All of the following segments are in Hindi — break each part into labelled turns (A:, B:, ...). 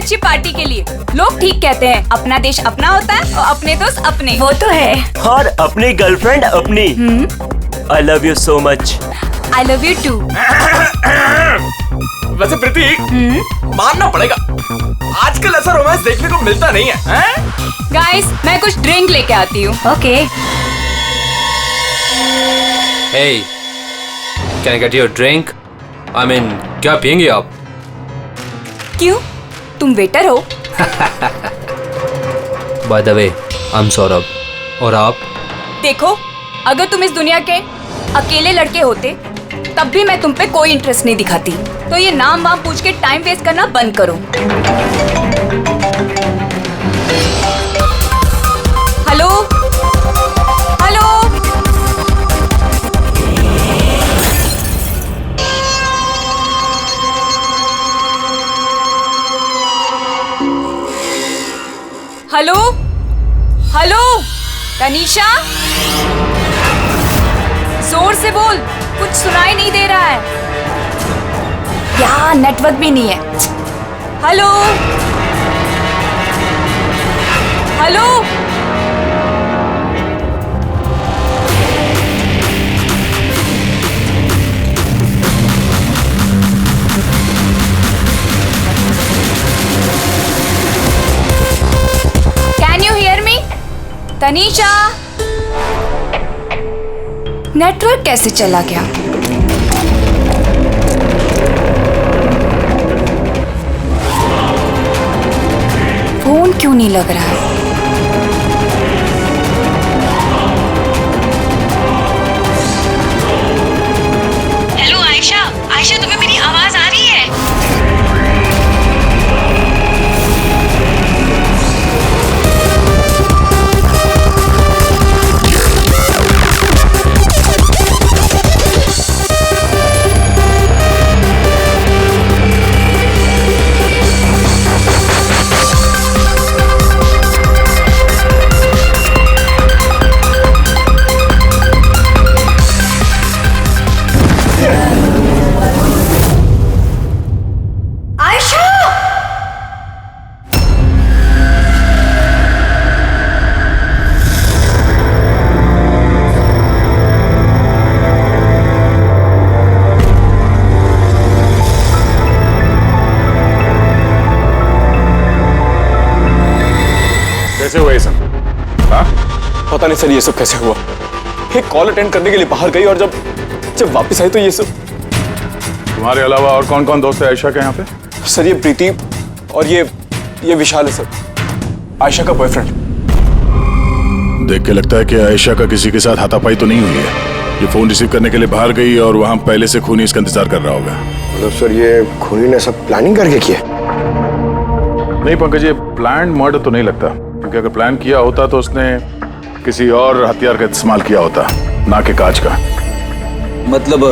A: अच्छी पार्टी के लिए। लोग ठीक कहते हैं, अपना देश अपना होता है और अपने दोस्त अपने।
B: वो तो है।
C: और अपनी गर्लफ्रेंड अपनी। I love you so much.
A: I love you too.
D: वैसे प्रीति, मानना पड़ेगा, आजकल ऐसा रोमांस देखने को मिलता नहीं है,
A: गाइस, मैं कुछ ड्रिंक लेके आती हूँ।
B: Okay.
E: Hey, can I get you a drink? I mean, क्या पियेंगे आप?
A: क्यों? तुम वेटर हो?
E: By the way, I'm Saurabh. और आप?
A: देखो, अगर तुम इस दुनिया के अकेले लड़के होते तब भी मैं तुम पे कोई इंटरेस्ट नहीं दिखाती। तो ये नाम वाम पूछ के टाइम वेस्ट करना बंद करो। Hello hello, hello hello, Tanisha, जोर से बोल, कुछ सुनाई नहीं दे रहा है। यहाँ नेटवर्क भी नहीं है। Hello hello, can you hear me? Tanisha, network कैसे चला गया? फोन क्यों नहीं लग रहा है?
B: हेलो आयशा, आयशा तुम्हें मेरी आवाज आ रही है?
D: कैसे हुआ ये सब? हाँ? पता नहीं सर, ये सब कैसे हुआ। एक कॉल अटेंड करने के लिए बाहर गई और जब वापस आई तो ये सब।
F: तुम्हारे अलावा और कौन कौन दोस्त है आयशा के यहाँ पे?
D: सर ये प्रीति और ये विशाल है सर, आयशा का बॉयफ्रेंड।
F: देख के लगता है कि आयशा का किसी के साथ हाथापाई तो नहीं हुई है। ये फोन रिसीव करने के लिए बाहर गई और वहाँ पहले से खूनी इसका इंतजार कर रहा होगा।
G: मतलब सर ये खूनी ने सब प्लानिंग करके किया?
F: नहीं पंकज, ये प्लान मर्डर तो नहीं लगता, क्योंकि अगर प्लान किया होता तो उसने किसी और हथियार का इस्तेमाल किया होता, ना कि कांच का।
H: मतलब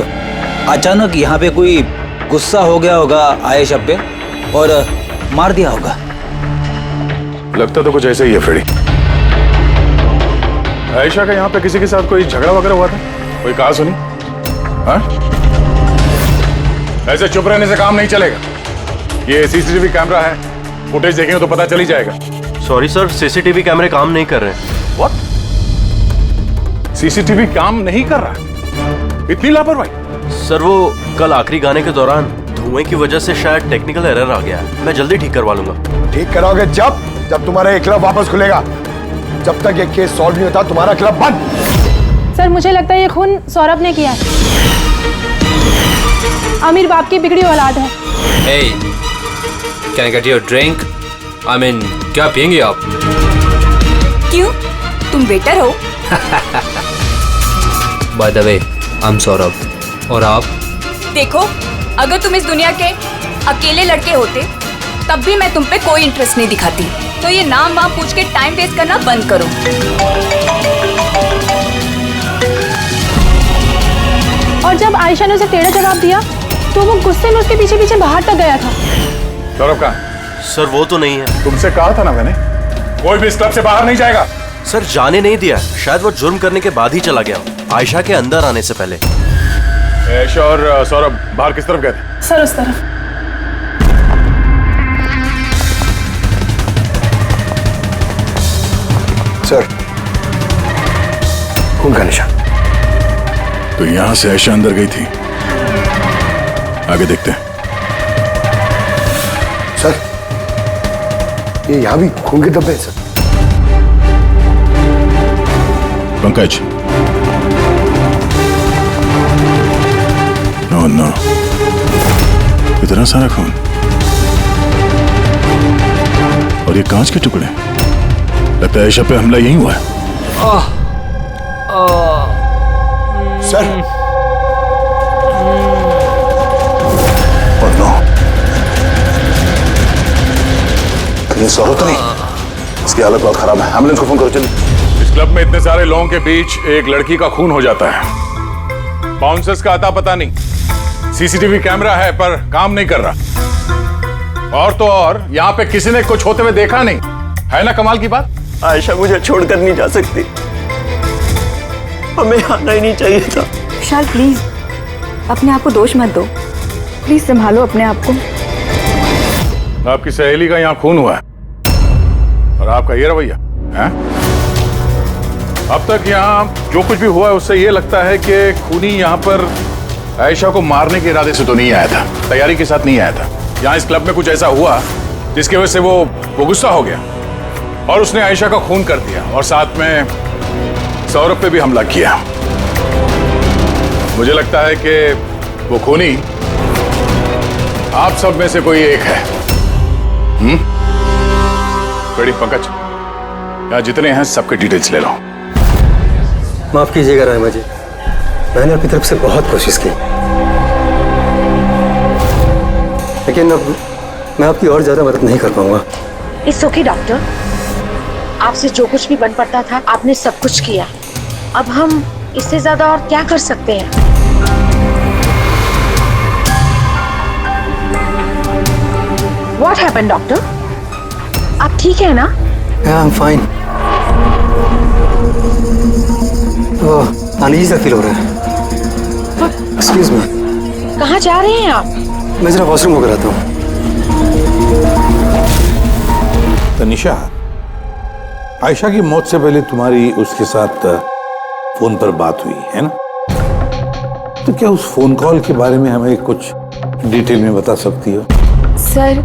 H: अचानक यहाँ पे कोई गुस्सा हो गया होगा आयशा पे और मार दिया होगा।
F: लगता तो कुछ ऐसे ही है फ्रेडी। आयशा का यहाँ पे किसी के साथ कोई झगड़ा वगैरह हुआ था? कोई कहा सुनी? हाँ? ऐसे चुप रहने से काम नहीं चलेगा। ये सीसीटीवी कैमरा है, फुटेज देखेंगे तो पता चल ही जाएगा।
C: सॉरी सर, सीसीटीवी कैमरे काम नहीं कर रहे हैं।
F: व्हाट? सीसीटीवी काम नहीं कर रहा? इतनी लापरवाही?
C: सर वो कल आखिरी गाने के दौरान धुएं की वजह से शायद टेक्निकल एरर आ गया है। मैं जल्दी ठीक करवा लूंगा।
G: ठीक कराओगे जब तुम्हारा ये क्लब वापस खुलेगा। जब तक ये केस सॉल्व नहीं होता तुम्हारा क्लब बंद।
I: सर मुझे लगता है ये खून सौरभ ने किया है। अमीर बाप की बिगड़ी औलाद है।
E: Hey, can I get you a drink? I mean, क्या पियेंगे आप?
A: क्यों? तुम वेटर हो?
E: By the way, I'm Saurabh. और आप?
A: देखो, अगर तुम इस दुनिया के अकेले लड़के होते तब भी मैं तुम पे कोई इंटरेस्ट नहीं दिखाती। तो ये नाम वाम पूछ के टाइम वेस्ट करना बंद करो।
I: और जब आयशा ने उसे टेढ़ा जवाब दिया तो वो गुस्से में उसके पीछे पीछे बाहर तक गया था।
F: सौरभ का?
C: सर वो तो नहीं है।
F: तुमसे कहा था ना मैंने, कोई भी इस क्लब से बाहर नहीं जाएगा।
C: सर जाने नहीं दिया, शायद वो जुर्म करने के बाद ही चला गया, आयशा के अंदर आने से पहले।
F: आयशा और सौरभ बाहर किस तरफ गए थे?
I: सर उस तरफ।
G: सर, खून का निशान।
F: तो यहां से आयशा अंदर गई थी। आगे देखते हैं।
G: सर, ये यहां भी खून के धब्बे हैं सर।
F: पंकज, नो नो, इतना सारा खून और ये कांच के टुकड़े। लगता है आयशा पे हमला यही हुआ है।
G: सर,
F: और नो, कहीं सौरभ तो नहीं? इसकी हालत बहुत खराब है। एम्बुलेंस को फोन करो जल्दी। इस क्लब में इतने सारे लोगों के बीच एक लड़की का खून हो जाता है। बाउंसर्स का अता पता नहीं। सीसीटीवी कैमरा है पर काम नहीं कर रहा। और तो और यहाँ पे किसी ने कुछ होते हुए देखा नहीं है ना। कमाल की बात।
J: आयशा मुझे छोड़कर नहीं जा सकती, हमें आना ही नहीं चाहिए था।
A: विशाल प्लीज अपने आप को दोष मत दो, प्लीज संभालो अपने आप को।
F: आपकी सहेली का यहाँ खून हुआ है और आपका ये रवैया है। अब तक यहाँ जो कुछ भी हुआ है उससे ये लगता है कि खूनी यहाँ पर आयशा को मारने के इरादे से तो नहीं आया था, तैयारी के साथ नहीं आया था। यहाँ इस क्लब में कुछ ऐसा हुआ जिसकी वजह से वो गुस्सा हो गया और उसने आयशा का खून कर दिया और साथ में सौरभ पे भी हमला किया। मुझे लगता है कि वो खूनी आप सब में से कोई एक है। बड़ी पंकज, यहाँ जितने हैं सबके डिटेल्स ले लो।
J: माफ कीजिएगा रायमा जी, मैंने अपनी तरफ से बहुत कोशिश की, लेकिन अब मैं आपकी और ज्यादा मदद नहीं कर पाऊंगा।
I: इट्स ओके डॉक्टर, आपसे जो कुछ भी बन पड़ता था आपने सब कुछ किया। अब हम इससे ज्यादा और क्या कर सकते हैं? What happened, doctor? आप ठीक है ना?
J: I am fine. अनईजी सा फील हो रहा है। Excuse me.
I: कहाँ जा रहे हैं आप?
J: मैं जरा वॉशरूम होकर आता हूँ।
K: तनिषा, आयशा की मौत से पहले तुम्हारी उसके साथ फोन पर बात हुई है ना? तो क्या उस फोन कॉल के बारे में हमें कुछ डिटेल में बता सकती हो?
I: सर,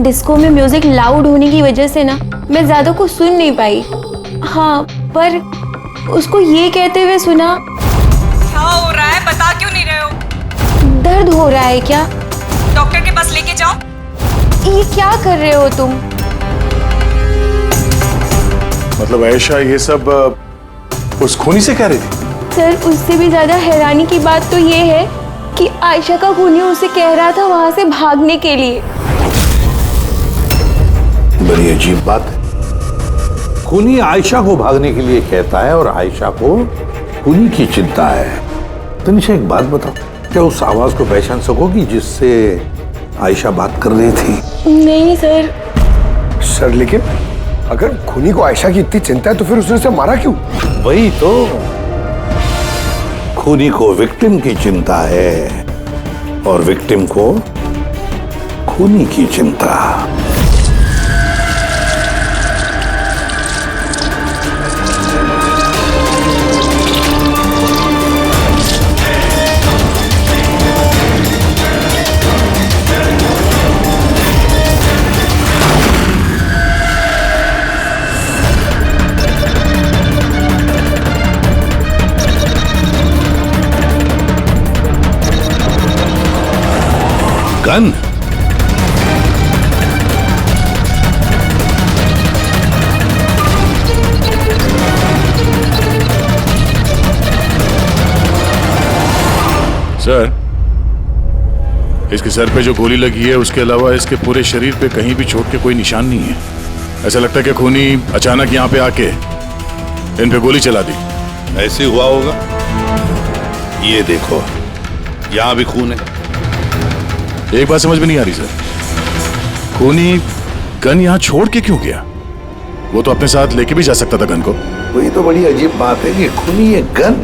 I: डिस्को में म्यूजिक लाउड होने की वजह से ना मैं ज्यादा कुछ सुन नहीं पाई। हाँ, पर उसको ये कहते हुए सुना।
A: क्या हो रहा है, बता क्यों नहीं रहे हो?
I: दर्द हो रहा है क्या?
A: डॉक्टर के पास लेके जाओ।
I: ये क्या कर रहे हो तुम?
F: मतलब आयशा ये सब उस खूनी से कह रही थी?
I: सर, उससे भी ज्यादा हैरानी की बात तो ये है कि आयशा का खूनी उसे कह रहा था वहां से भागने के लिए।
K: बड़ी अजीब बात है। खूनी आयशा को भागने के लिए कहता है और आयशा को खूनी की चिंता है। तनिषा, एक बात बताओ, क्या उस आवाज को पहचान सकोगी जिससे आयशा बात कर रही थी?
I: नहीं सर।
G: सर, लेकिन अगर खूनी को आयशा की इतनी चिंता है तो फिर उसने उसे मारा क्यों?
K: वही तो, खूनी को विक्टिम की चिंता है और विक्टिम को खूनी की चिंता। गन?
F: सर, इसके सर पे जो गोली लगी है उसके अलावा इसके पूरे शरीर पे कहीं भी चोट के कोई निशान नहीं है। ऐसा लगता है कि खूनी अचानक यहाँ पे आके इन पे गोली चला दी।
K: ऐसे हुआ होगा। ये देखो, यहाँ भी खून है।
F: एक बात समझ में नहीं आ रही सर, खूनी गन यहाँ छोड़ के क्यों गया? वो तो अपने साथ लेके भी जा सकता था गन को।
K: वही तो बड़ी अजीब बात है कि खूनी ये गन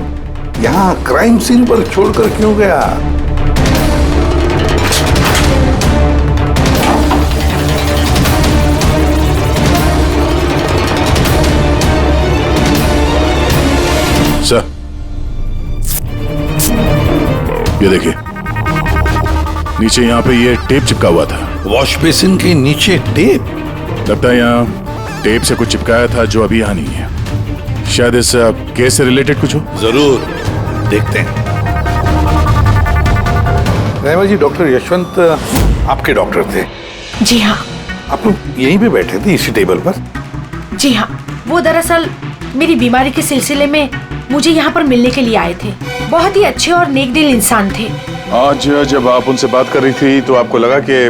K: यहाँ क्राइम सीन पर छोड़कर क्यों गया?
F: सर, ये देखिए, नीचे यहाँ पे ये टेप चिपका हुआ था।
K: वॉश बेसिन के नीचे टेप?
F: लगता है यहाँ टेप से कुछ चिपकाया था जो अभी यहाँ नहीं है। शायद इस केस से रिलेटेड कुछ हो।
K: जरूर, देखते हैं। रहमा जी, डॉक्टर यशवंत आपके डॉक्टर थे?
L: जी हाँ।
K: आप लोग यहीं पे बैठे थे इसी टेबल पर?
L: जी हाँ, वो दरअसल मेरी बीमारी के सिलसिले में मुझे यहाँ पर मिलने के लिए आए थे। बहुत ही अच्छे और नेक दिल इंसान थे।
F: आज जब आप उनसे बात कर रही थी तो आपको लगा कि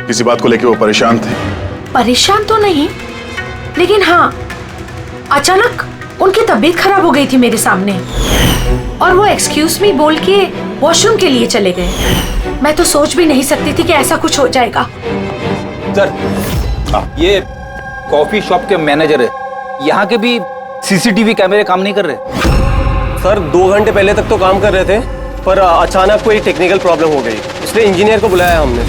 F: किसी बात को लेकर वो परेशान थे?
L: परेशान तो नहीं, लेकिन हाँ, अचानक उनकी तबीयत खराब हो गई थी मेरे सामने और वो एक्सक्यूज मी बोल के वॉशरूम के लिए चले गए। मैं तो सोच भी नहीं सकती थी कि ऐसा कुछ हो जाएगा।
H: सर, ये कॉफी शॉप के मैनेजर है, यहाँ के भी सीसीटीवी कैमरे काम नहीं कर रहे?
M: सर, 2 घंटे पहले तक तो काम कर रहे थे, पर अचानक कोई टेक्निकल प्रॉब्लम हो गई, इसलिए इंजीनियर को बुलाया हमने।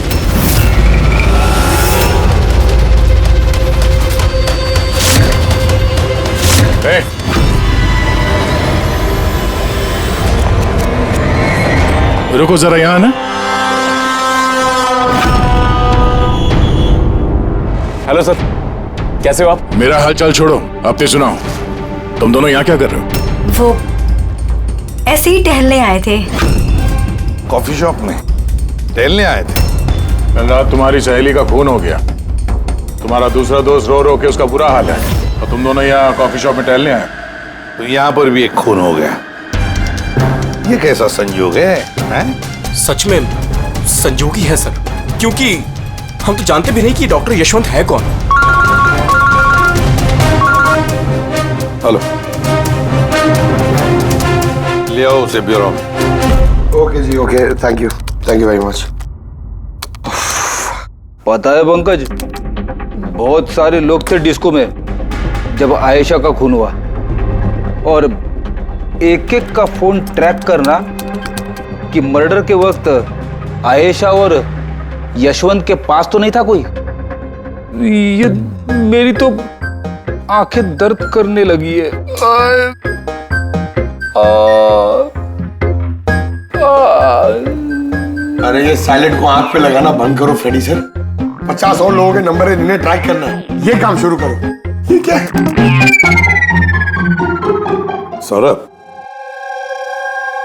F: रुको जरा यहाँ ना।
D: हेलो सर, कैसे हो आप?
F: मेरा हालचाल छोड़ो, अब सुनाओ, तुम दोनों यहाँ क्या कर रहे हो?
L: वो ऐसे ही टहलने आए थे।
K: कॉफी शॉप में टहलने आए थे?
F: कल रात तुम्हारी सहेली का खून हो गया, तुम्हारा दूसरा दोस्त रो रो के उसका बुरा हाल है, और तुम दोनों यहाँ कॉफी शॉप में टहलने आए।
K: तो यहाँ पर भी एक खून हो गया। ये कैसा संयोग है, हैं?
D: सच में संजोगी है सर, क्योंकि हम तो जानते भी नहीं कि डॉक्टर यशवंत है कौन।
K: हेलो, ले आओ उसे ब्यूरो में।
G: ओके जी, okay, thank you very much.
H: पता है पंकज, बहुत सारे लोग थे डिस्को में जब आयशा का खून हुआ, और एक एक का फोन ट्रैक करना कि मर्डर के वक्त आयशा और यशवंत के पास तो नहीं था कोई। ये मेरी तो आंखें दर्द करने लगी है।
G: अरे ये साइलेंट को आंख पे लगाना बंद करो फ्रेडी सर। 50 और लोगों के नंबर है जिन्हें ट्रैक करना है, ये काम शुरू करो। ये क्या है?
K: सौरभ,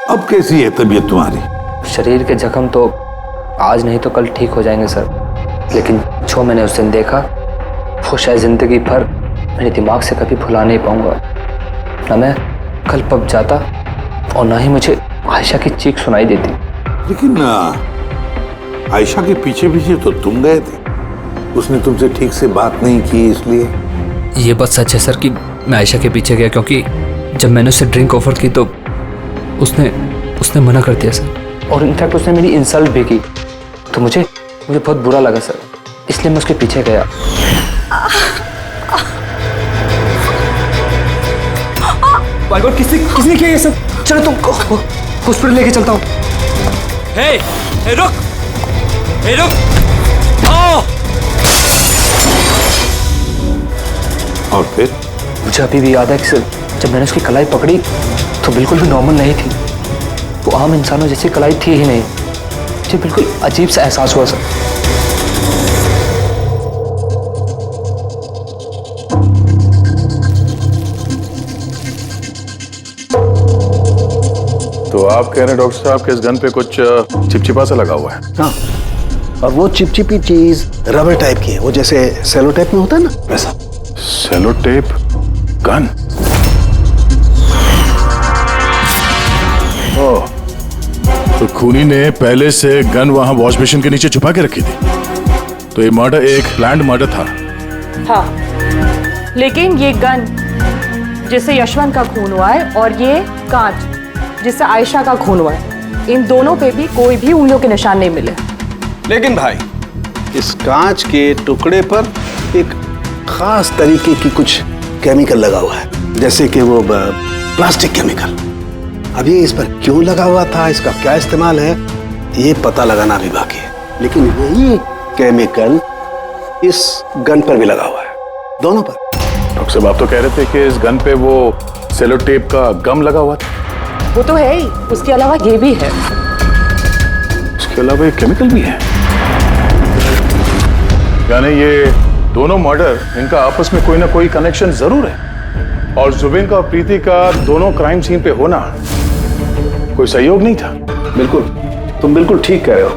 K: अब कैसी है तबीयत तुम्हारी?
N: शरीर के जख्म तो आज नहीं तो कल ठीक हो जाएंगे सर, लेकिन जो मैंने उस दिन देखा वो शायद जिंदगी भर मेरे दिमाग से कभी भुला नहीं पाऊंगा। ना मैं कल पब जाता और ना ही मुझे आयशा की चीख सुनाई देती।
K: लेकिन आयशा के पीछे पीछे तो तुम गए थे, उसने तुमसे ठीक से बात नहीं की, इसलिए।
N: ये बात सच है सर कि मैं आयशा के पीछे गया, क्योंकि जब मैंने उसे ड्रिंक ऑफर की तो उसने मना कर दिया सर, और इनफैक्ट उसने मेरी इंसल्ट भी की, तो मुझे बहुत बुरा लगा सर, इसलिए मैं उसके पीछे गया।
D: बाय गॉड, किसने किया ये सब? चलो तुमको हॉस्पिटल लेके चलता हूँ। हे रुक, आओ।
K: और फिर?
N: मुझे अभी भी याद है कि सर, जब मैंने उसकी कलाई पकड़ी तो बिल्कुल भी नॉर्मल नहीं थी, वो आम इंसानों जैसी कलाई थी ही नहीं। मुझे बिल्कुल अजीब सा एहसास हुआ सर।
F: तो आप कह रहे हैं डॉक्टर साहब के इस गन पे कुछ चिपचिपा सा लगा हुआ है?
J: हाँ, और वो चिपचिपी चीज रबर टाइप की है, वो जैसे सेलो टेप में होता है ना, वैसा।
F: Cello tape gun? ओह, तो खूनी ने पहले से गन वहां वॉश बेसिन के नीचे छुपा के रखी थी, तो ये मर्डर एक प्लान्ड मर्डर था।
O: हाँ, लेकिन ये गन जिससे यशवंत का खून हुआ है और ये कांच जिससे आयशा का खून हुआ है, इन दोनों पे भी कोई भी उंगलियों के निशान नहीं मिले।
J: लेकिन भाई, इस कांच के टुकड़े पर एक खास तरीके की कुछ केमिकल लगा हुआ है, जैसे कि वो प्लास्टिक केमिकल। अब ये इस पर क्यों लगा हुआ था, इसका क्या इस्तेमाल है, ये पता लगाना भी बाकी है। लेकिन यही केमिकल इस गन पर भी लगा हुआ है, दोनों पर।
F: डॉक्टर साहब, आप तो कह रहे थे कि इस गन पे वो सेलो टेप का गम लगा हुआ था।
O: वो तो है ही, उसके अलावा ये भी है।
F: उसके अलावा ये केमिकल भी है। यानी ये दोनों मर्डर, इनका आपस में कोई ना कोई कनेक्शन जरूर है। और जुबेन का और प्रीति का दोनों क्राइम सीन पे होना कोई सहयोग नहीं था।
J: बिल्कुल, तुम बिल्कुल ठीक कह रहे हो।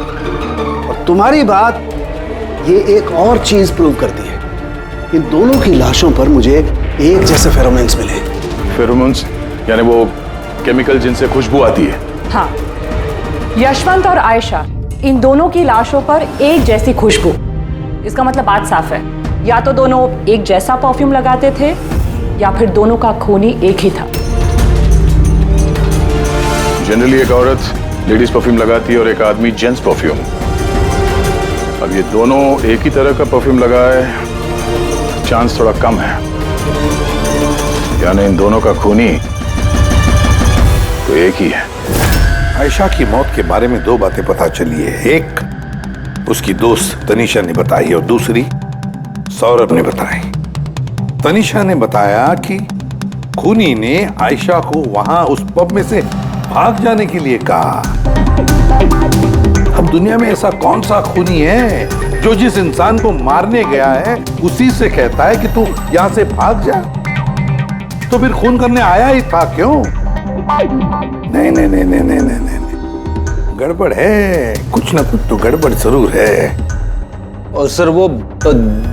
J: और तुम्हारी बात ये एक और चीज प्रूव करती है। इन दोनों की लाशों पर मुझे एक जैसे फेरोमोन्स मिले।
F: फेरोमोन्स यानी वो केमिकल जिनसे खुशबू आती है।
O: हाँ, यशवंत और आयशा, इन दोनों की लाशों पर एक जैसी खुशबू। इसका मतलब बात साफ है, या तो दोनों एक जैसा परफ्यूम लगाते थे या फिर दोनों का खून ही एक ही था।
F: जनरली एक औरत लेडीज परफ्यूम लगाती है और एक आदमी जेंट्स परफ्यूम। अब ये दोनों एक ही तरह का परफ्यूम लगाए, चांस थोड़ा कम है। यानी इन दोनों का खूनी तो एक ही है।
K: आयशा की मौत के बारे में दो बातें पता चली है। एक उसकी दोस्त तनीषा ने बताई और दूसरी सौरभ ने बताई। तनीषा ने बताया कि खूनी ने आयशा को वहां उस पब में से भाग जाने के लिए कहा। अब दुनिया में ऐसा कौन सा खूनी है जो जिस इंसान को मारने गया है उसी से कहता है कि तू यहां से भाग जा? तो फिर खून करने आया ही था क्यों? नहीं नहीं नहीं नहीं नहीं नहीं नहीं, गड़बड़ है, कुछ ना कुछ तो गड़बड़ जरूर है।
H: और सर वो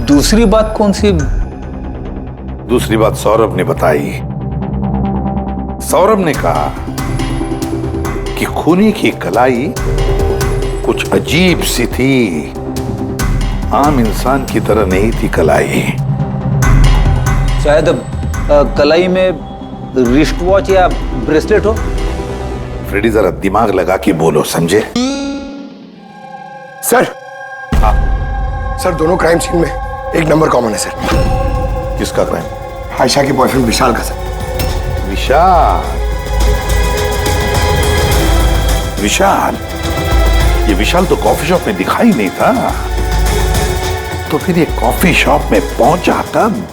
H: दूसरी बात कौन सी?
K: दूसरी बात सौरभ ने बताई। सौरभ ने कहा कि खूनी की कलाई कुछ अजीब सी थी, आम इंसान की तरह नहीं थी कलाई।
H: शायद कलाई में रिस्ट वॉच या ब्रेसलेट हो।
K: फ्रेडी जरा दिमाग लगा के बोलो, समझे?
G: सर, हाँ सर, दोनों क्राइम सीन में एक नंबर कॉमन है सर।
K: किसका क्राइम?
G: आयशा के बॉयफ्रेंड विशाल का सर।
K: विशाल? विशाल? ये विशाल तो कॉफी शॉप में दिखाई नहीं था, तो फिर ये कॉफी शॉप में पहुंचा कब?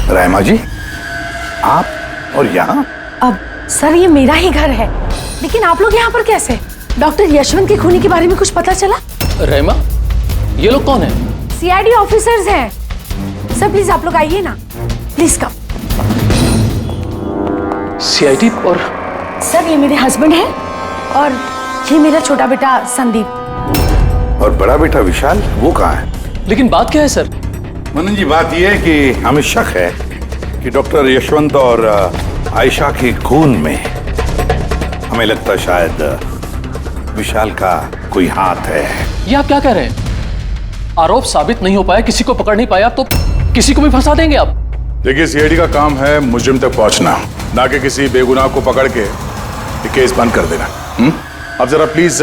K: रायमा जी, आप और यहाँ?
L: अब सर ये मेरा ही घर है, लेकिन आप लोग यहाँ पर कैसे? डॉक्टर यशवंत के खूनी के बारे में कुछ पता चला?
E: रहमा, ये लोग कौन है?
L: सीआईडी ऑफिसर्स हैं। सर प्लीज आप लोग आइए ना, प्लीज कम।
E: सीआईडी? और
L: सर ये मेरे हस्बैंड हैं और ये मेरा छोटा बेटा संदीप।
K: और बड़ा बेटा विशाल, वो कहाँ है?
E: लेकिन बात क्या है सर?
K: मनन जी, बात यह है कि हमें शक है कि डॉक्टर यशवंत और आयशा के खून में हमें लगता है शायद विशाल का कोई हाथ है।
E: ये आप क्या कह रहे हैं? आरोप साबित नहीं हो पाया, किसी को पकड़ नहीं पाया, तो किसी को भी फंसा देंगे आप?
F: देखिए, सीआईडी का काम है मुजरिम तक पहुंचना, ना कि किसी बेगुनाह को पकड़ के ये केस बंद कर देना। अब जरा प्लीज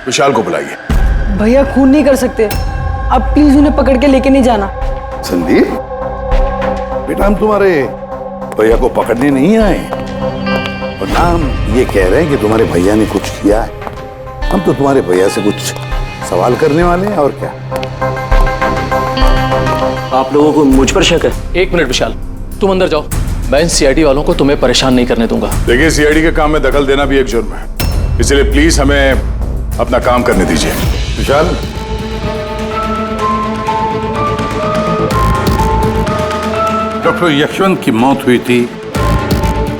F: विशाल को बुलाइए।
P: भैया खून नहीं कर सकते, अब प्लीज उन्हें पकड़ के लेके नहीं जाना।
K: संदीप बेटा, हम तुम्हारे भैया को पकड़ने नहीं आए और ना हम ये कह रहे हैं कि तुम्हारे भैया ने कुछ किया है। हम तो तुम्हारे भैया से कुछ सवाल करने वाले हैं, और क्या।
M: आप लोगों को मुझ पर शक है?
E: एक मिनट विशाल, तुम अंदर जाओ, मैं इन सीआईडी वालों को तुम्हें परेशान नहीं करने दूंगा।
F: देखिए, सीआईडी के काम में दखल देना भी एक जुर्म है, इसलिए प्लीज हमें अपना काम करने दीजिए।
K: विशाल, डॉक्टर यशवंत की मौत हुई थी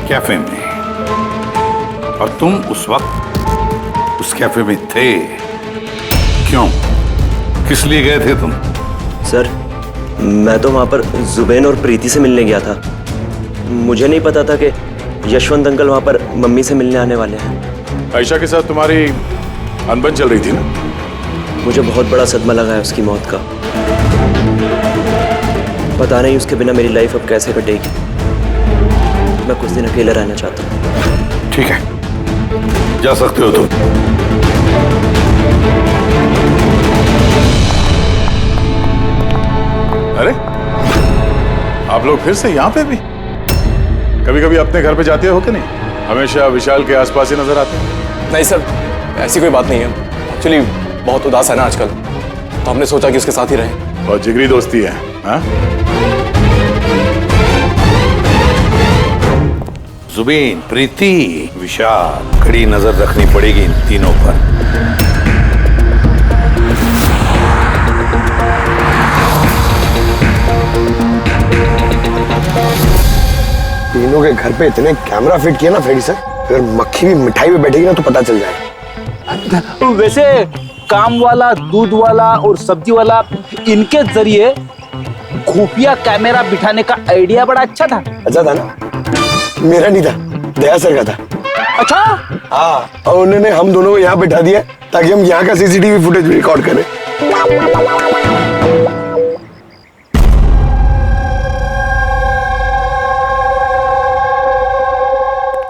K: कैफे में और तुम उस वक्त उस कैफे में थे। क्यों, किस लिए गए थे तुम?
M: सर, मैं तो वहां पर जुबेन और प्रीति से मिलने गया था। मुझे नहीं पता था कि यशवंत अंकल वहां पर मम्मी से मिलने आने वाले हैं।
F: आयशा के साथ तुम्हारी अनबन चल रही थी ना?
M: मुझे बहुत बड़ा सदमा लगा है उसकी मौत का। पता नहीं उसके बिना मेरी लाइफ अब कैसे कटेगी। मैं कुछ दिन अकेला रहना चाहता हूँ।
K: ठीक है, जा सकते हो तुम।
F: अरे, आप लोग फिर से यहाँ पे भी? कभी कभी अपने घर पे जाते हो कि नहीं? हमेशा विशाल के आसपास ही नजर आते हैं।
D: नहीं सर, ऐसी कोई बात नहीं है। एक्चुअली बहुत उदास है ना आजकल, तो हमने सोचा कि उसके साथ ही रहें।
F: और जिगरी दोस्ती है, हाँ?
K: जुबीन, प्रीति, विशाल, कड़ी नजर रखनी पड़ेगी इन तीनों पर।
G: तीनों के घर पे इतने कैमरा फिट किए ना फ्रेडी सर, अगर मक्खी भी मिठाई में बैठेगी ना तो पता चल जाएगा।
H: वैसे काम वाला, दूध वाला और सब्जी वाला, इनके जरिए खुफिया कैमरा बिठाने का आइडिया बड़ा अच्छा था।
G: अच्छा था ना? मेरा नहीं था, दया सर का था।
H: अच्छा?
G: हाँ, और उन्होंने हम दोनों को यहाँ बैठा दिया ताकि हम यहाँ का सीसीटीवी फुटेज भी रिकॉर्ड करें।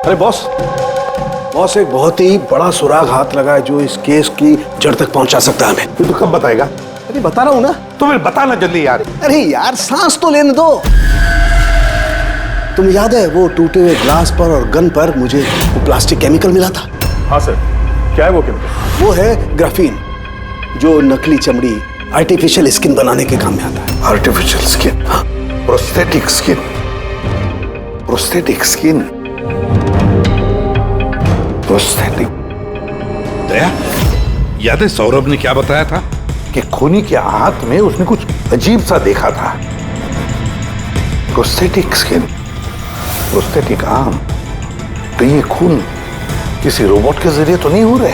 J: अरे बॉस, बॉस एक बहुत ही बड़ा सुराग हाथ लगा है जो इस केस की जड़ तक पहुंचा सकता है हमें।
K: तू तो कब बताएगा?
J: अरे बता रहा हूं ना।
K: तुम्हें बताना जल्दी यार।
J: अरे यार सांस तो लेने दो। तुम्हें याद है वो टूटे हुए ग्लास पर और गन पर मुझे वो प्लास्टिक केमिकल मिला था?
F: हाँ सर, क्या है वो केमिकल?
J: वो है ग्राफीन, जो नकली चमड़ी, आर्टिफिशियल स्किन बनाने के काम में आता है।
K: Artificial skin? हाँ। Prosthetic skin. Prosthetic skin. Prosthetic. Daya, याद है सौरभ ने क्या बताया था कि खूनी के हाथ में उसने कुछ अजीब सा देखा था। Prosthetic skin, prosthetic arm. तो ये खून किसी रोबोट के जरिए तो नहीं हो रहे?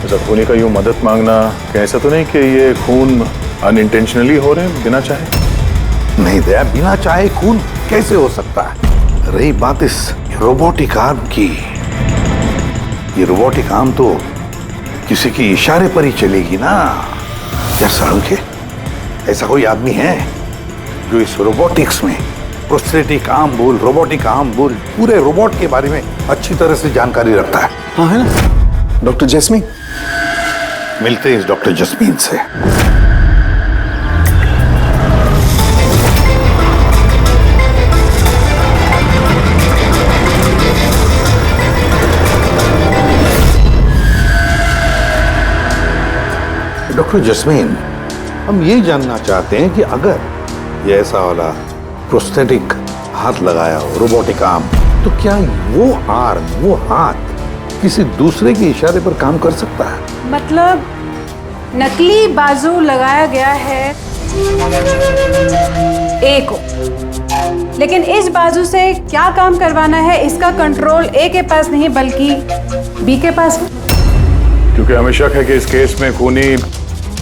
F: ऐसा खूनी का यूं मदद मांगना, क्या ऐसा तो नहीं कि ये खून अनइंटेंशनली हो रहे हैं बिना चाहे?
K: नहीं दया, बिना चाहे खून कैसे हो सकता है? रही बात इस रोबोटिक आर्म की, ये रोबोटिक आर्म तो किसी के इशारे पर ही चलेगी ना। क्या सारुखे, ऐसा कोई आदमी है जो इस रोबोटिक्स में, प्रोस्थेटिक आर्म बोल, रोबोटिक आर्म बोल, पूरे रोबोट के बारे में अच्छी तरह से जानकारी रखता है?
J: हाँ है ना, डॉक्टर जैस्मीन।
K: मिलते हैं इस डॉक्टर जैस्मीन से। डॉक्टर जैस्मीन, हम ये जानना चाहते हैं कि अगर ये ऐसा वाला प्रोस्थेटिक हाथ लगाया हो, रोबोटिक आर्म, तो क्या वो आर्म, वो हाथ किसी दूसरे के इशारे पर काम कर सकता है?
L: मतलब नकली बाजू लगाया गया है ए को, लेकिन इस बाजू से क्या काम करवाना है इसका कंट्रोल ए के पास नहीं बल्कि बी के पास है।
F: क्योंकि हमें शक है कि इस केस में खूनी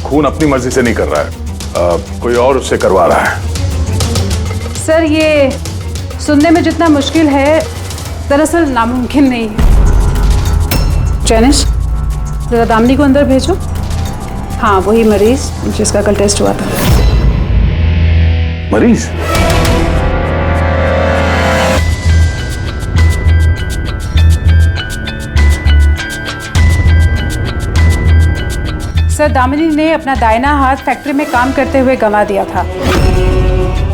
F: खून अपनी मर्जी से नहीं कर रहा है, कोई और उससे करवा रहा है।
L: सर ये सुनने में जितना मुश्किल है दरअसल नामुमकिन नहीं है। जैनिश, जरा दामिनी को अंदर भेजो। हाँ, वही मरीज जिसका कल टेस्ट हुआ था।
F: मरीज?
L: सर, दामिनी ने अपना दाहिना हाथ फैक्ट्री में काम करते हुए गंवा दिया था।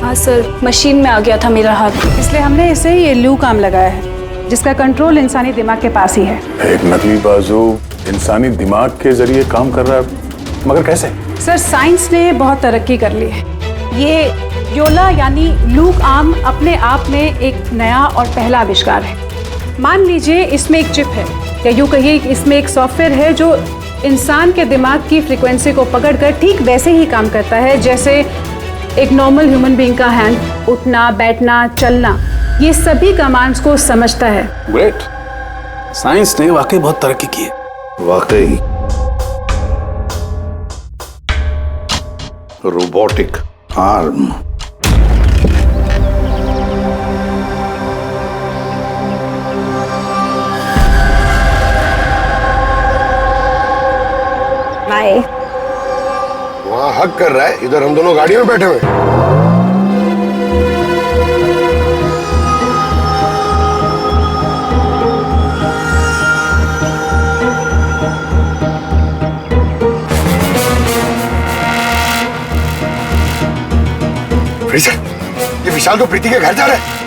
A: हाँ सर, मशीन में आ गया था मेरा हाथ,
L: इसलिए हमने इसे ये लू काम लगाया है जिसका कंट्रोल इंसानी दिमाग के पास ही है।
F: एक नकली बाजू इंसानी दिमाग के जरिए काम कर रहा है, मगर कैसे?
L: सर, साइंस ने बहुत तरक्की कर ली है। ये योला यानी लूक आर्म अपने आप में एक नया और पहला आविष्कार है। मान लीजिए इसमें एक चिप है, या यूँ कहिए इसमें एक सॉफ्टवेयर है जो इंसान के दिमाग की फ्रीक्वेंसी को पकड़कर ठीक वैसे ही काम करता है जैसे एक नॉर्मल ह्यूमन बीइंग का हैंड, उठना, बैठना, चलना, ये सभी कमांड्स को समझता है।
J: ग्रेट, साइंस ने वाकई बहुत तरक्की की है।
K: वाकई रोबोटिक आर्म।
I: बाय।
G: वहाँ हक कर रहा है, इधर हम दोनों गाड़ियों में बैठे हुए हैं। ये विशाल तो प्रीति के घर जा रहा है।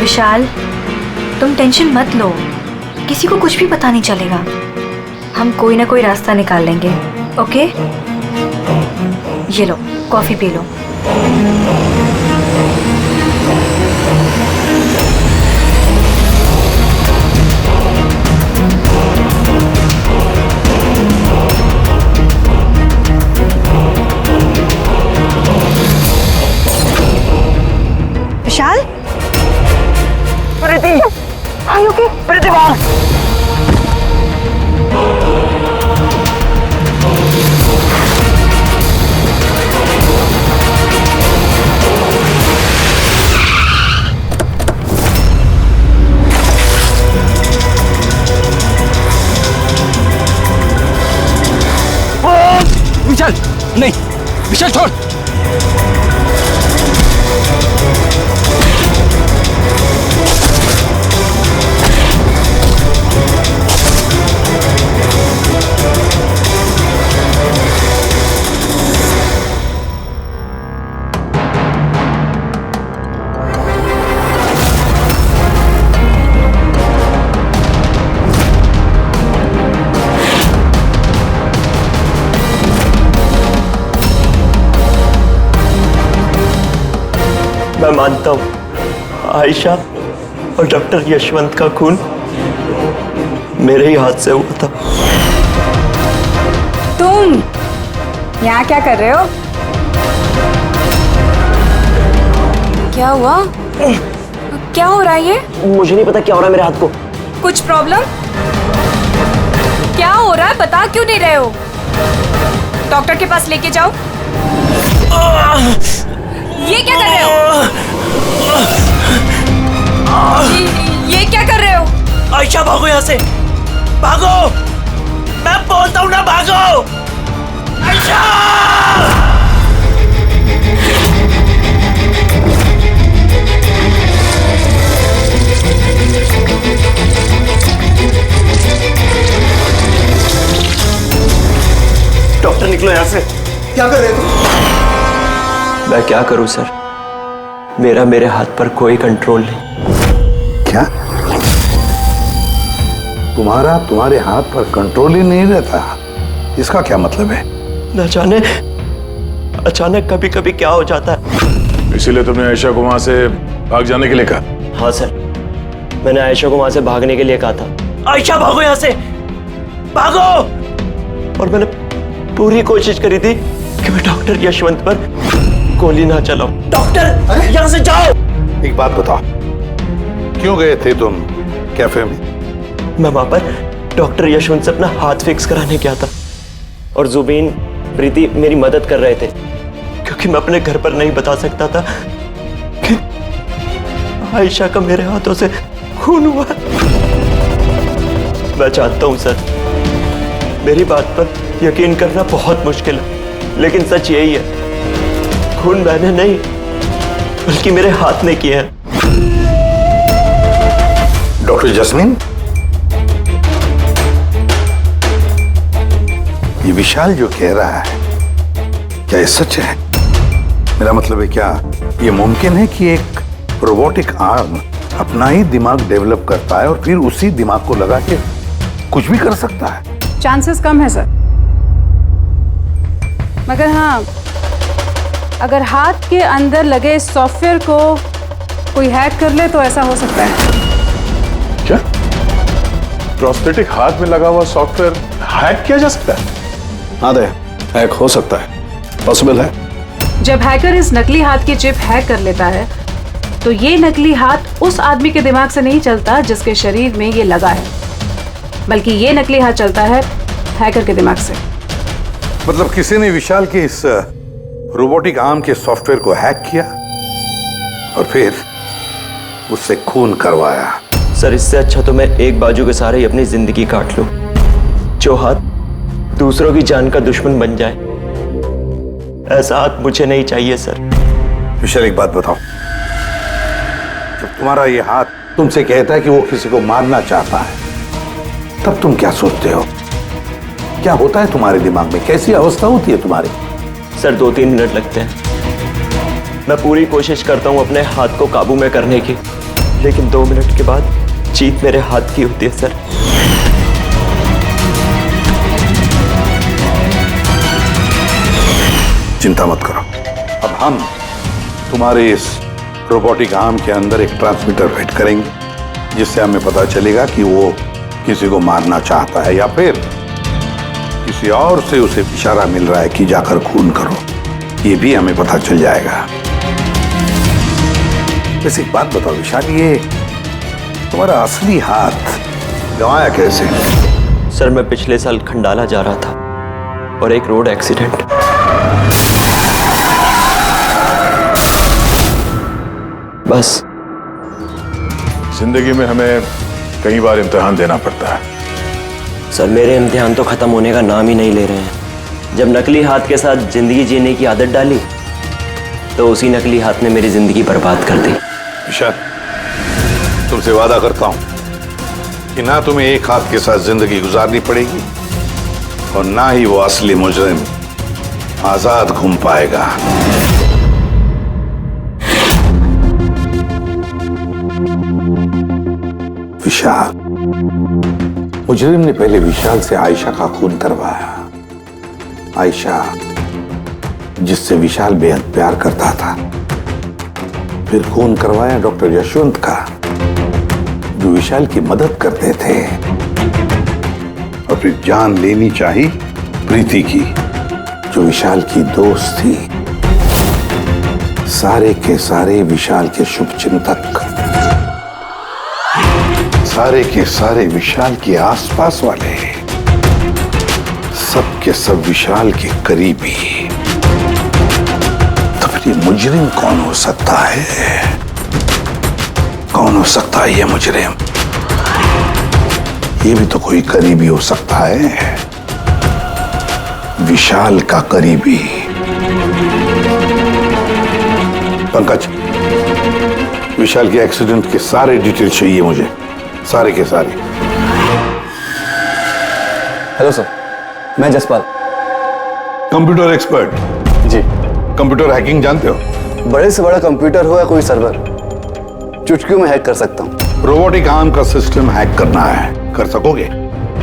B: विशाल, तुम टेंशन मत लो, किसी को कुछ भी पता नहीं चलेगा। हम कोई ना कोई रास्ता निकाल लेंगे, ओके? ये लो, कॉफी पी लो।
Q: विशाल, प्रीति, आयु की प्रीति
H: विशाल, नहीं, विशाल छोड़।
M: मैं मानता हूं आयशा और डॉक्टर यशवंत का खून मेरे ही हाथ से हुआ था।
A: तुम यहाँ क्या कर रहे हो? क्या हुआ? क्या हो रहा है ये?
M: मुझे नहीं पता क्या हो रहा है मेरे हाथ को।
A: कुछ प्रॉब्लम? क्या हो रहा है बता क्यों नहीं रहे हो? डॉक्टर के पास लेके जाओ। ये क्या कर रहे हो? ये क्या कर रहे हो?
M: आयशा भागो यहाँ से, भागो! मैं बोलता हूँ ना भागो! आयशा! डॉक्टर निकलो यहाँ से।
G: क्या कर रहे हो?
M: मैं क्या करूं सर, मेरे हाथ पर कोई कंट्रोल नहीं।
K: क्या? तुम्हारे हाथ पर कंट्रोल ही नहीं रहता? इसका क्या मतलब है?
M: न जाने अचानक कभी कभी क्या हो जाता है।
F: इसीलिए तुमने आयशा को वहां से भाग जाने के लिए कहा?
M: हाँ सर, मैंने आयशा को वहां से भागने के लिए कहा था। आयशा भागो यहाँ से, भागो! और मैंने पूरी कोशिश करी थी कि मैं डॉक्टर यशवंत पर गोली ना चलाओ। डॉक्टर यहाँ से जाओ।
K: एक बात बताओ, क्यों गए थे तुम कैफे में?
M: मैं वहां पर डॉक्टर यशवंत से अपना हाथ फिक्स कराने गया था और जुबीन, प्रीति मेरी मदद कर रहे थे क्योंकि मैं अपने घर पर नहीं बता सकता था कि आयशा का मेरे हाथों से खून हुआ। मैं चाहता हूं सर, मेरी बात पर यकीन करना बहुत मुश्किल है, लेकिन सच यही है, खून मैंने नहीं बल्कि मेरे हाथ ने किया है।
K: डॉक्टर जस्मीन, ये विशाल जो कह रहा है क्या ये सच है? मेरा मतलब है, क्या ये मुमकिन है कि एक रोबोटिक आर्म अपना ही दिमाग डेवलप करता है और फिर उसी दिमाग को लगा के कुछ भी कर सकता है?
O: चांसेस कम है सर, मगर हाँ, अगर हाथ के अंदर लगे सॉफ्टवेयर को कोई हैक कर ले तो ऐसा हो सकता है।
F: क्या? प्रोस्थेटिक हाथ में लगा हुआ सॉफ्टवेयर हैक किया जा सकता है?
J: हाँ दे, हैक हो सकता है, पॉसिबल है।
O: जब हैकर इस नकली हाथ की चिप हैक कर लेता है तो ये नकली हाथ उस आदमी के दिमाग से नहीं चलता जिसके शरीर में ये लगा है, बल्कि ये नकली हाथ चलता है हैकर के दिमाग से।
K: मतलब किसी ने विशाल के इस रोबोटिक आर्म के सॉफ्टवेयर को हैक किया और फिर उससे खून करवाया।
M: सर, इससे अच्छा तो मैं एक बाजू के सहारे ही अपनी जिंदगी काट लूं, जो हाथ दूसरों की जान का दुश्मन बन जाए। ऐसा हाथ मुझे नहीं चाहिए सर।
K: विशाल, एक बात बताओ, जब तुम्हारा ये हाथ तुमसे कहता है कि वो किसी को मारना चाहता है, तब तुम क्या सोचते हो? क्या होता है तुम्हारे दिमाग में? कैसी अवस्था होती है तुम्हारी?
M: सर, 2-3 मिनट लगते हैं। मैं पूरी कोशिश करता हूं अपने हाथ को काबू में करने की, लेकिन 2 मिनट के बाद जीत मेरे हाथ की होती है सर।
K: चिंता मत करो, अब हम तुम्हारे इस रोबोटिक आर्म के अंदर एक ट्रांसमीटर फिट करेंगे जिससे हमें पता चलेगा कि वो किसी को मारना चाहता है या फिर किसी और से उसे इशारा मिल रहा है कि जाकर खून करो। ये भी हमें पता चल जाएगा। वैसे एक बात बताओ विशाल, ये तुम्हारा असली हाथ गंवाया कैसे?
M: सर मैं पिछले साल खंडाला जा रहा था और एक रोड एक्सीडेंट। बस।
F: जिंदगी में हमें कई बार इम्तिहान देना पड़ता है।
M: सर मेरे इम्तिहान तो खत्म होने का नाम ही नहीं ले रहे हैं। जब नकली हाथ के साथ जिंदगी जीने की आदत डाली तो उसी नकली हाथ ने मेरी जिंदगी बर्बाद कर दी।
K: विशाल, तुमसे वादा करता हूं कि ना तुम्हें एक हाथ के साथ जिंदगी गुजारनी पड़ेगी और ना ही वो असली मुजरिम आजाद घूम पाएगा। विशाल, मुजरिम ने पहले विशाल से आयशा का खून करवाया। आयशा जिससे विशाल बेहद प्यार करता था। फिर खून करवाया डॉक्टर यशवंत का जो विशाल की मदद करते थे। और फिर जान लेनी चाहिए प्रीति की जो विशाल की दोस्त थी। सारे के सारे विशाल के शुभचिंतक, सारे के सारे विशाल के आसपास वाले, सब के सब विशाल के करीबी। तो फिर ये मुजरिम कौन हो सकता है? कौन हो सकता है ये मुजरिम? ये भी तो कोई करीबी हो सकता है, विशाल का करीबी। पंकज, विशाल के एक्सीडेंट के सारे डिटेल चाहिए मुझे, सारे के सारे।
R: हेलो सर, मैं जसपाल,
K: कंप्यूटर एक्सपर्ट।
R: जी।
K: कंप्यूटर हैकिंग जानते हो?
R: बड़े से बड़ा कंप्यूटर हो या कोई सर्वर, चुटकियों में हैक कर सकता हूँ।
K: रोबोटिक आर्म का सिस्टम हैक करना है, कर सकोगे?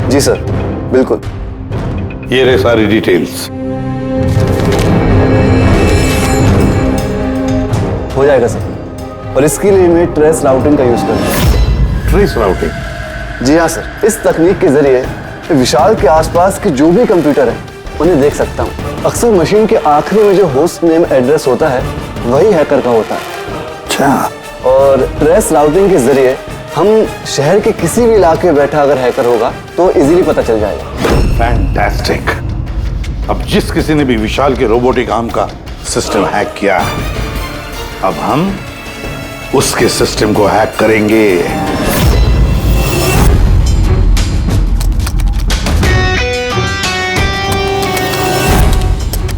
R: जी सर, बिल्कुल।
K: ये रहे सारी डिटेल्स।
R: हो जाएगा सर, और इसके लिए मैं ट्रेस राउटिंग का यूज करूँगा।
K: Trace routing?
R: जी हाँ सर, इस तकनीक के जरिए विशाल के आसपास के जो भी कंप्यूटर है उन्हें देख सकता हूँ। अक्सर मशीन के आखिरी में जो होस्ट नेम एड्रेस होता है वही हैकर का होता है।
K: अच्छा।
R: और ट्रेस राउटिंग के जरिए हम शहर के किसी भी इलाके में बैठा अगर हैकर होगा तो इजीली पता चल जाएगा।
K: फैंटास्टिक। अब जिस किसी ने भी विशाल के रोबोटिक आर्म का सिस्टम हैक किया है, अब हम उसके सिस्टम को हैक करेंगे।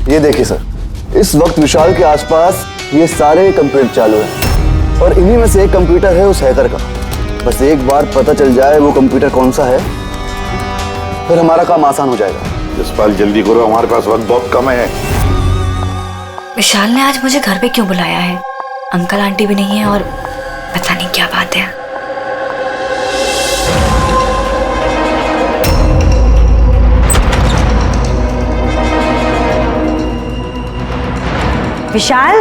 R: ये देखिए सर, इस वक्त विशाल के आसपास ये सारे कंप्यूटर चालू हैं और इन्हीं में से एक कंप्यूटर है उस हैकर का। बस एक बार पता चल जाए वो कंप्यूटर कौन सा है, फिर हमारा काम आसान हो जाएगा।
K: जसपाल जल्दी करो, हमारे पास वक्त बहुत कम है।
B: विशाल ने आज मुझे घर पे क्यों बुलाया है? अंकल आंटी भी नहीं है और पता नहीं क्या बात है।
A: विशाल,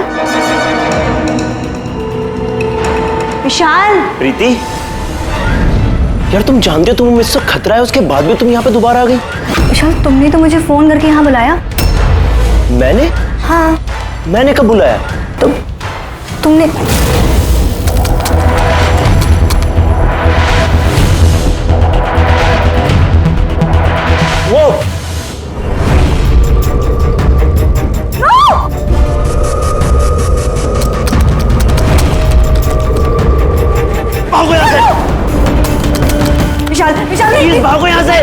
A: विशाल।
M: प्रीति, यार तुम जानते हो तुम्हें मुझसे खतरा है, उसके बाद भी तुम यहाँ पे दोबारा आ गई।
B: विशाल, तुमने तो मुझे फोन करके यहाँ बुलाया।
M: मैंने?
B: हाँ।
M: मैंने कब बुलाया?
B: तुमने
M: वो भागो यहाँ से।
A: विशाल, विशाल
M: प्लीज भागो यहाँ से।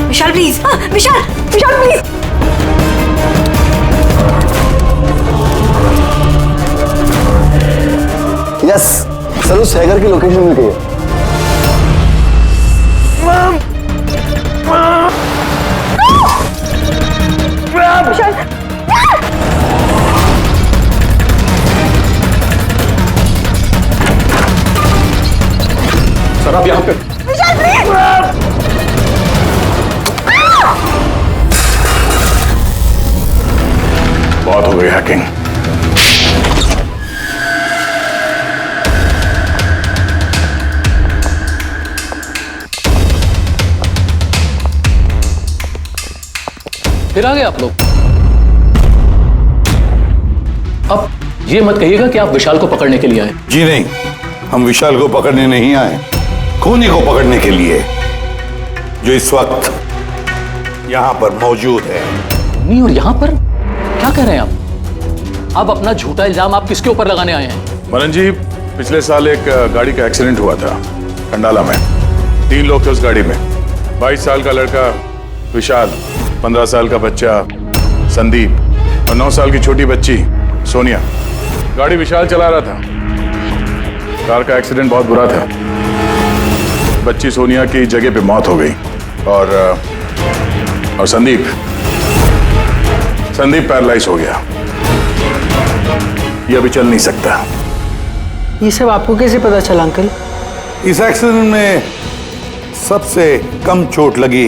B: Vishal please, Vishal,
A: Vishal please.
R: Yes sir, उस हैकर की लोकेशन मिल गई है।
A: विशाल,
D: और आप यहाँ पे बहुत हो गई हैकिंग।
S: फिर आ गए आप लोग। अब ये मत कहिएगा कि आप विशाल को पकड़ने के लिए आए।
K: जी नहीं, हम विशाल को पकड़ने नहीं आए, खूनी को पकड़ने के लिए, जो इस वक्त यहां पर मौजूद है।
S: खूनी और यहां पर क्या कह रहे हैं आप? अब अपना झूठा इल्जाम आप किसके ऊपर लगाने आए हैं?
F: मनन जी, पिछले साल एक गाड़ी का एक्सीडेंट हुआ था कंडाला में। 3 लोग थे उस गाड़ी में। 22 साल का लड़का विशाल, 15 साल का बच्चा संदीप और 9 साल की छोटी बच्ची सोनिया। गाड़ी विशाल चला रहा था। कार का एक्सीडेंट बहुत बुरा था। बच्ची सोनिया की जगह पे मौत हो गई और संदीप पैरालाइज हो गया। ये अभी चल नहीं सकता।
P: ये सब आपको कैसे पता चला अंकल?
K: इस एक्सीडेंट में सबसे कम चोट लगी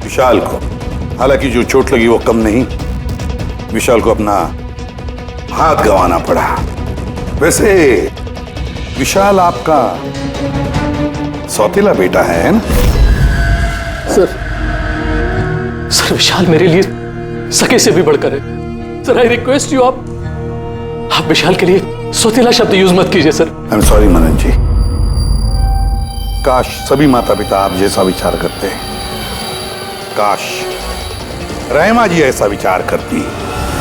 K: विशाल को। हालांकि जो चोट लगी वो कम नहीं, विशाल को अपना हाथ गंवाना पड़ा। वैसे विशाल आपका सौतेला बेटा है ना?
S: सर विशाल मेरे लिए सके से भी बढ़कर है। सर आई रिक्वेस्ट यू, आप विशाल के लिए सौतेला शब्द यूज मत कीजिए सर।
K: आई एम सॉरी मनन जी। काश सभी माता पिता आप जैसा विचार करते हैं। काश रहमा जी ऐसा विचार करती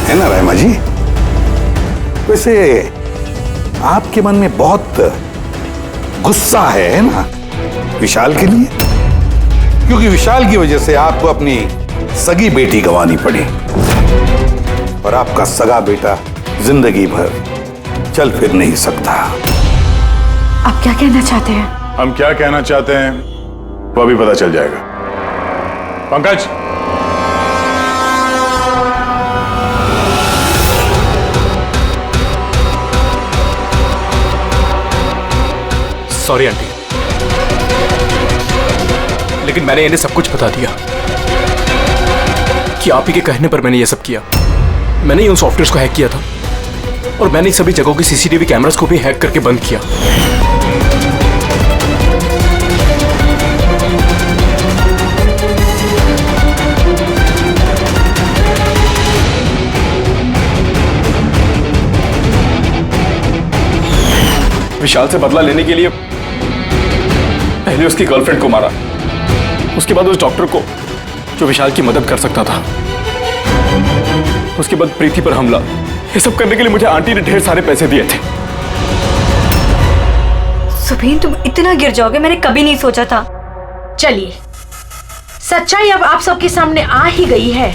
K: है ना रहमा जी? वैसे आपके मन में बहुत गुस्सा है ना विशाल के लिए, क्योंकि विशाल की वजह से आपको अपनी सगी बेटी गंवानी पड़ी और आपका सगा बेटा जिंदगी भर चल फिर नहीं सकता।
L: आप क्या कहना चाहते हैं?
F: हम क्या कहना चाहते हैं वो अभी पता चल जाएगा। पंकज,
T: सॉरी आंटी, लेकिन मैंने इन्हें सब कुछ बता दिया कि आप ही के कहने पर मैंने ये सब किया। मैंने उन सॉफ्टवेयर्स को हैक किया था और मैंने सभी जगहों की सीसीटीवी कैमरास को भी हैक करके बंद किया। विशाल से बदला लेने के लिए पहले उसकी गर्लफ्रेंड को मारा, उसके बाद उस डॉक्टर को जो विशाल की मदद कर सकता था, उसके बाद प्रीति पर हमला। ये सब करने के लिए मुझे आंटी ने ढेर सारे पैसे दिए थे।
B: सुबीन, तुम इतना गिर जाओगे मैंने कभी नहीं सोचा था।
L: चलिए, सच्चाई अब आप सबके सामने आ ही गई है,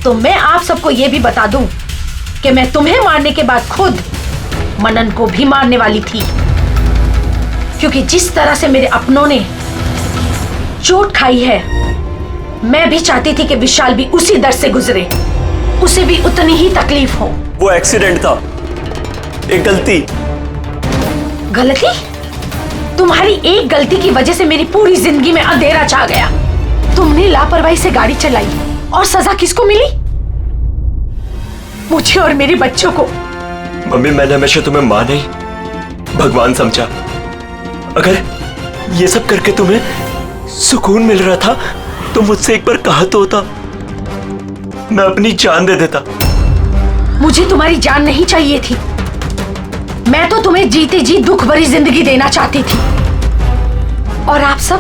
L: तो मैं आप सबको यह भी बता दूं कि मैं तुम्हें मारने के बाद खुद मनन को भी मारने वाली थी, क्योंकि जिस तरह से मेरे अपनों ने चोट खाई है, मैं भी चाहती थी कि विशाल भी उसी दर्द से गुजरे, उसे भी उतनी ही तकलीफ हो।
M: वो एक्सीडेंट था, एक गलती।
L: गलती? तुम्हारी एक गलती की वजह से मेरी पूरी जिंदगी में अंधेरा छा गया। तुमने लापरवाही से गाड़ी चलाई और सजा किसको मिली? मुझे और मेरे बच्चों को।
M: मम्मी, मैंने हमेशा तुम्हें मां नहीं भगवान समझा। अगर ये सब करके तुम्हें सुकून मिल रहा था तो मुझसे एक बार कहा तो होता, मैं अपनी जान दे देता।
L: मुझे तुम्हारी जान नहीं चाहिए थी, मैं तो तुम्हें जीते जी दुख भरी जिंदगी देना चाहती थी। और आप सब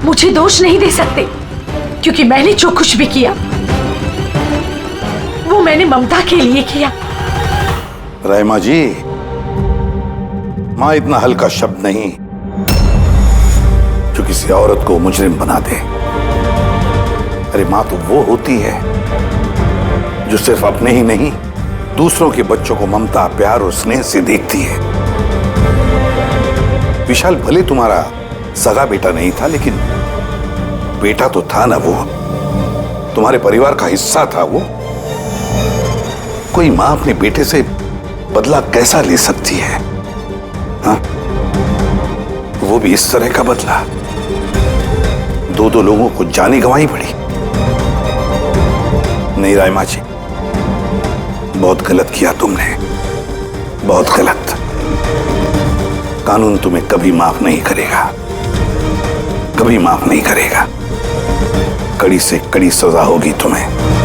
L: मुझे दोष नहीं दे सकते, क्योंकि मैंने जो कुछ भी किया वो मैंने ममता के लिए किया।
K: रहमा जी, मां इतना हल्का शब्द नहीं जो किसी औरत को मुजरिम बना दे। अरे मां तो वो होती है जो सिर्फ अपने ही नहीं दूसरों के बच्चों को ममता, प्यार और स्नेह से देखती है। विशाल भले तुम्हारा सगा बेटा नहीं था, लेकिन बेटा तो था ना, वो तुम्हारे परिवार का हिस्सा था। वो कोई मां अपने बेटे से बदला कैसा ले सकती है? हाँ? भी इस तरह का बदला। दो लोगों को जाने गंवाई पड़ी। नहीं रायमा जी, बहुत गलत किया तुमने, बहुत गलत। कानून तुम्हें कभी माफ नहीं करेगा, कभी माफ नहीं करेगा। कड़ी से कड़ी सजा होगी तुम्हें।